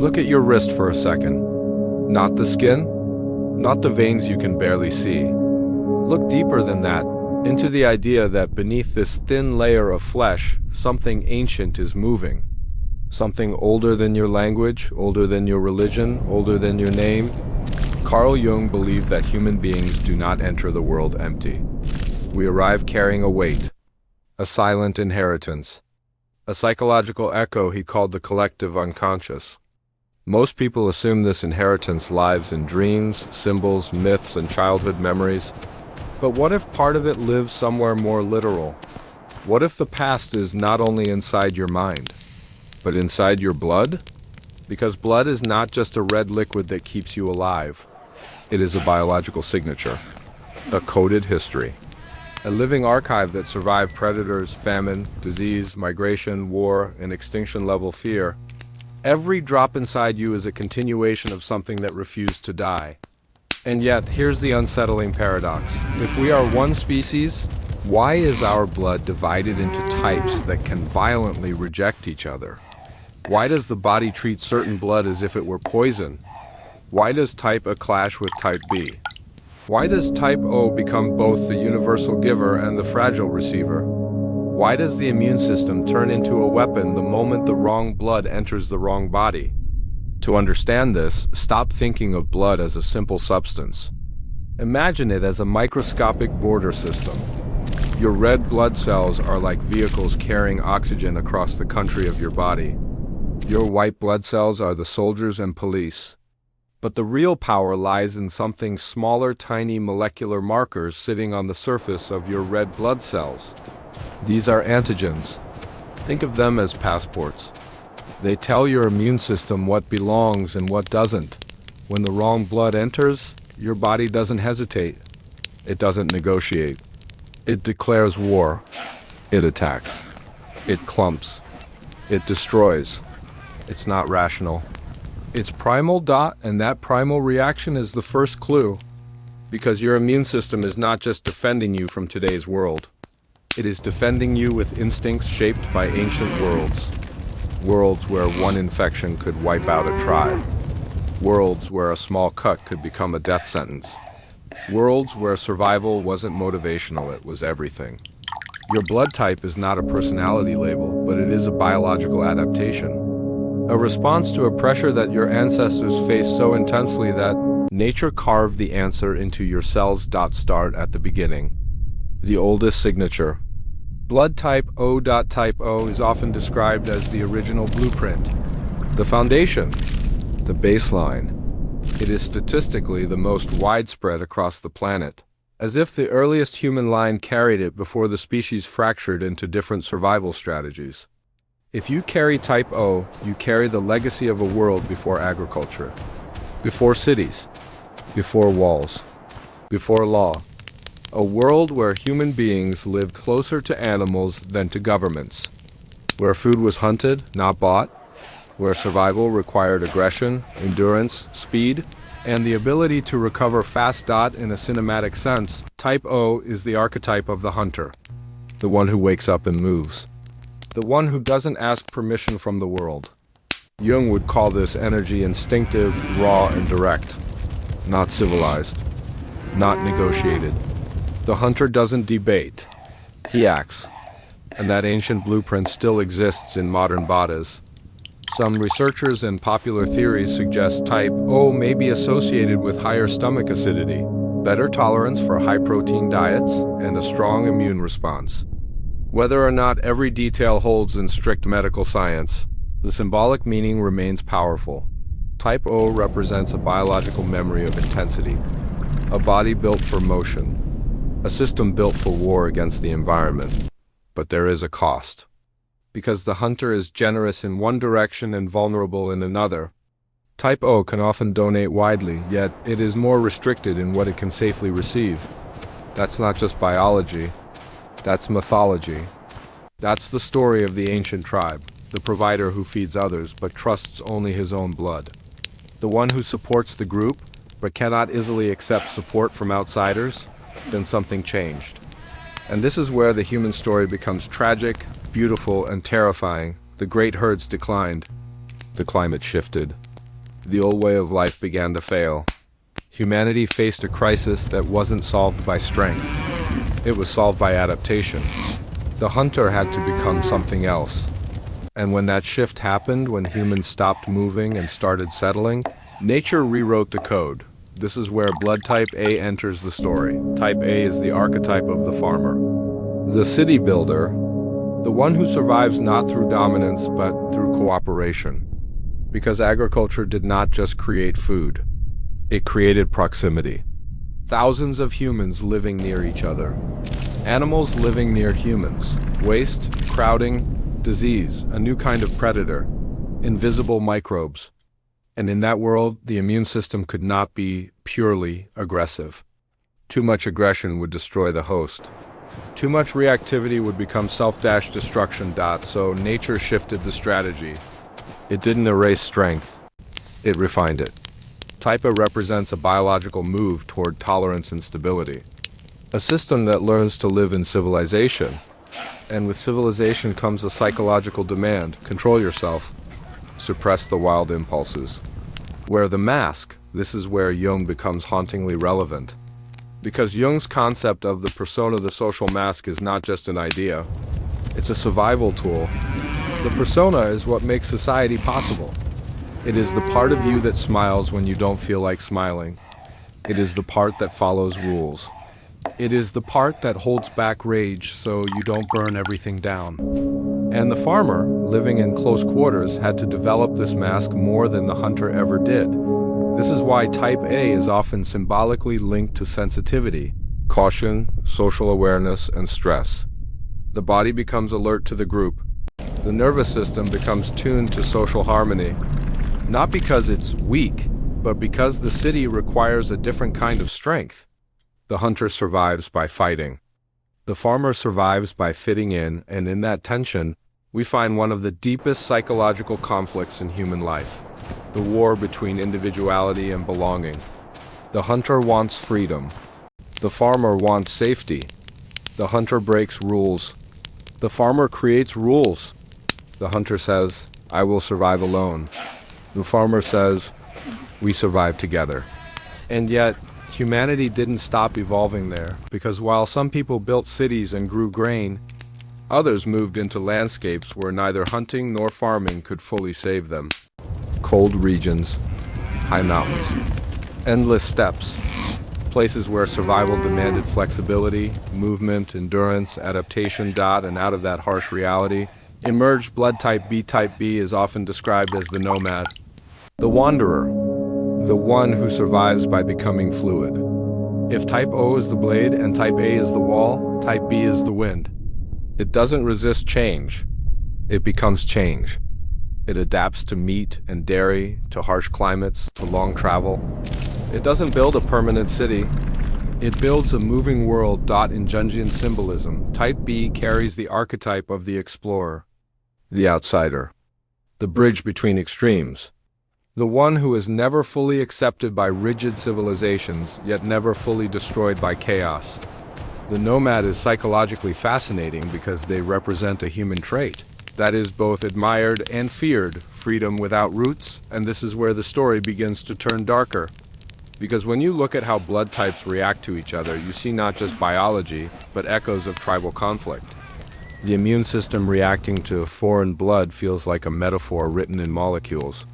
Look at your wrist for a second. Not the skin, not the veins you can barely see. Look deeper than that, into the idea that beneath this thin layer of flesh, something ancient is moving. Something older than your language, older than your religion, older than your name. Carl Jung believed that human beings do not enter the world empty. We arrive carrying a weight, a silent inheritance, a psychological echo he called the collective unconscious. Most people assume this inheritance lives in dreams, symbols, myths, and childhood memories. But what if part of it lives somewhere more literal? What if the past is not only inside your mind, but inside your blood? Because blood is not just a red liquid that keeps you alive. It is a biological signature, a coded history, a living archive that survived predators, famine, disease, migration, war, and extinction-level fear. Every drop inside you is a continuation of something that refused to die. And yet, here's the unsettling paradox. If we are one species, why is our blood divided into types that can violently reject each other? Why does the body treat certain blood as if it were poison? Why does type A clash with type B? Why does type O become both the universal giver and the fragile receiver? Why does the immune system turn into a weapon the moment the wrong blood enters the wrong body? To understand this, stop thinking of blood as a simple substance. Imagine it as a microscopic border system. Your red blood cells are like vehicles carrying oxygen across the country of your body. Your white blood cells are the soldiers and police. But the real power lies in something smaller, tiny molecular markers sitting on the surface of your red blood cells. These are antigens. Think of them as passports. They tell your immune system what belongs and what doesn't. When the wrong blood enters, your body doesn't hesitate. It doesn't negotiate. It declares war. It attacks. It clumps. It destroys. It's not rational. It's primal, and that primal reaction is the first clue. Because your immune system is not just defending you from today's world. It is defending you with instincts shaped by ancient worlds. Worlds where one infection could wipe out a tribe. Worlds where a small cut could become a death sentence. Worlds where survival wasn't motivational, it was everything. Your blood type is not a personality label, but it is a biological adaptation. A response to a pressure that your ancestors faced so intensely that nature carved the answer into your cells. Start at the beginning. The oldest signature. Blood type O. Type O is often described as the original blueprint, the foundation, the baseline. It is statistically the most widespread across the planet, as if the earliest human line carried it before the species fractured into different survival strategies. If you carry type O, you carry the legacy of a world before agriculture, before cities, before walls, before law. A world where human beings lived closer to animals than to governments, where food was hunted, not bought, where survival required aggression, endurance, speed, and the ability to recover fast. In a cinematic sense, type O is the archetype of the hunter, the one who wakes up and moves, the one who doesn't ask permission from the world. Jung would call this energy instinctive, raw, and direct, not civilized, not negotiated. The hunter doesn't debate, he acts, and that ancient blueprint still exists in modern bodies. Some researchers and popular theories suggest type O may be associated with higher stomach acidity, better tolerance for high-protein diets, and a strong immune response. Whether or not every detail holds in strict medical science, the symbolic meaning remains powerful. Type O represents a biological memory of intensity, a body built for motion, a system built for war against the environment. But there is a cost. Because the hunter is generous in one direction and vulnerable in another, type O can often donate widely, yet it is more restricted in what it can safely receive. That's not just biology, that's mythology. That's the story of the ancient tribe, the provider who feeds others but trusts only his own blood. The one who supports the group but cannot easily accept support from outsiders. Then something changed. And this is where the human story becomes tragic, beautiful, and terrifying. The great herds declined. The climate shifted. The old way of life began to fail. Humanity faced a crisis that wasn't solved by strength. It was solved by adaptation. The hunter had to become something else. And when that shift happened, when humans stopped moving and started settling, nature rewrote the code. This is where blood type A enters the story. Type A is the archetype of the farmer. The city builder, the one who survives not through dominance but through cooperation. Because agriculture did not just create food, it created proximity. Thousands of humans living near each other. Animals living near humans. Waste, crowding, disease, a new kind of predator, invisible microbes. And in that world, the immune system could not be purely aggressive. Too much aggression would destroy the host. Too much reactivity would become self-destruction. So nature shifted the strategy. It didn't erase strength. It refined it. Type A represents a biological move toward tolerance and stability. A system that learns to live in civilization. And with civilization comes a psychological demand. Control yourself. Suppress the wild impulses. Wear the mask. This is where Jung becomes hauntingly relevant. Because Jung's concept of the persona, the social mask, is not just an idea. It's a survival tool. The persona is what makes society possible. It is the part of you that smiles when you don't feel like smiling. It is the part that follows rules. It is the part that holds back rage so you don't burn everything down. And the farmer, living in close quarters, had to develop this mask more than the hunter ever did. This is why type A is often symbolically linked to sensitivity, caution, social awareness, and stress. The body becomes alert to the group. The nervous system becomes tuned to social harmony. Not because it's weak, but because the city requires a different kind of strength. The hunter survives by fighting. The farmer survives by fitting in, and in that tension, we find one of the deepest psychological conflicts in human life. The war between individuality and belonging. The hunter wants freedom. The farmer wants safety. The hunter breaks rules. The farmer creates rules. The hunter says, I will survive alone. The farmer says, we survive together. And yet, humanity didn't stop evolving there, because while some people built cities and grew grain, others moved into landscapes where neither hunting nor farming could fully save them. Cold regions, high mountains, endless steppes, places where survival demanded flexibility, movement, endurance, adaptation. And out of that harsh reality, emerged blood type B. Type B is often described as the nomad, the wanderer, the one who survives by becoming fluid. If type O is the blade and type A is the wall, type B is the wind. It doesn't resist change. It becomes change. It adapts to meat and dairy, to harsh climates, to long travel. It doesn't build a permanent city. It builds a moving world. In Jungian symbolism, type B carries the archetype of the explorer, the outsider, the bridge between extremes, the one who is never fully accepted by rigid civilizations, yet never fully destroyed by chaos. The nomad is psychologically fascinating because they represent a human trait that is both admired and feared, freedom without roots, and this is where the story begins to turn darker. Because when you look at how blood types react to each other, you see not just biology, but echoes of tribal conflict. The immune system reacting to foreign blood feels like a metaphor written in molecules.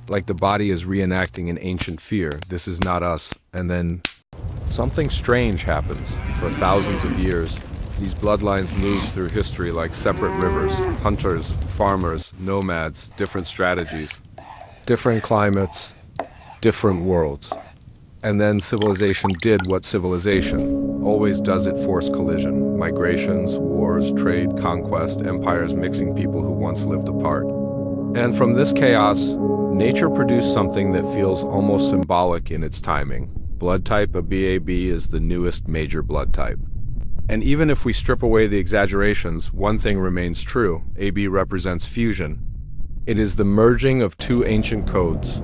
Like the body is reenacting an ancient fear, this is not us, and then something strange happens. For thousands of years, these bloodlines move through history like separate rivers, hunters, farmers, nomads, different strategies, different climates, different worlds. And then civilization did what civilization always does. It forced collision, migrations, wars, trade, conquest, empires mixing people who once lived apart. And from this chaos, nature produced something that feels almost symbolic in its timing. Blood type, a BAB, is the newest major blood type. And even if we strip away the exaggerations, one thing remains true. AB represents fusion. It is the merging of two ancient codes.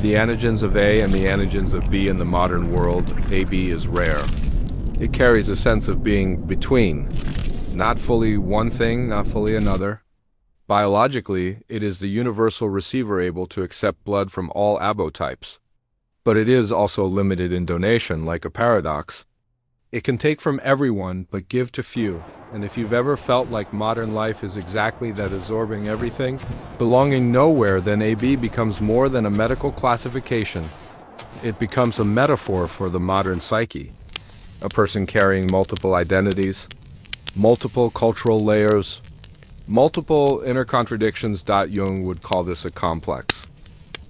The antigens of A and the antigens of B in the modern world. AB is rare. It carries a sense of being between. Not fully one thing, not fully another. Biologically, it is the universal receiver able to accept blood from all abotypes. But it is also limited in donation, like a paradox. It can take from everyone, but give to few. And if you've ever felt like modern life is exactly that, absorbing everything, belonging nowhere, then AB becomes more than a medical classification. It becomes a metaphor for the modern psyche. A person carrying multiple identities, multiple cultural layers, multiple inner contradictions. Jung would call this a complex.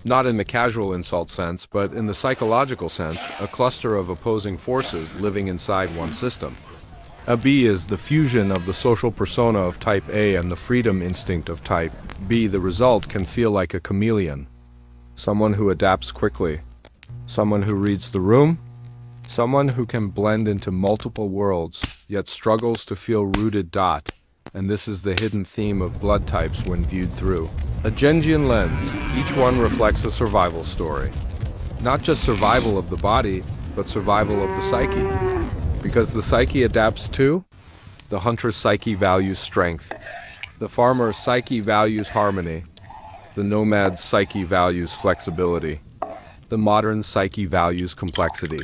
Not in the casual insult sense, but in the psychological sense, a cluster of opposing forces living inside one system. A B is the fusion of the social persona of type A and the freedom instinct of type B. The result can feel like a chameleon. Someone who adapts quickly. Someone who reads the room. Someone who can blend into multiple worlds, yet struggles to feel rooted. And this is the hidden theme of blood types when viewed through a Jungian lens. Each one reflects a survival story. Not just survival of the body, but survival of the psyche. Because the psyche adapts too. The hunter's psyche values strength. The farmer's psyche values harmony. The nomad's psyche values flexibility. The modern psyche values complexity.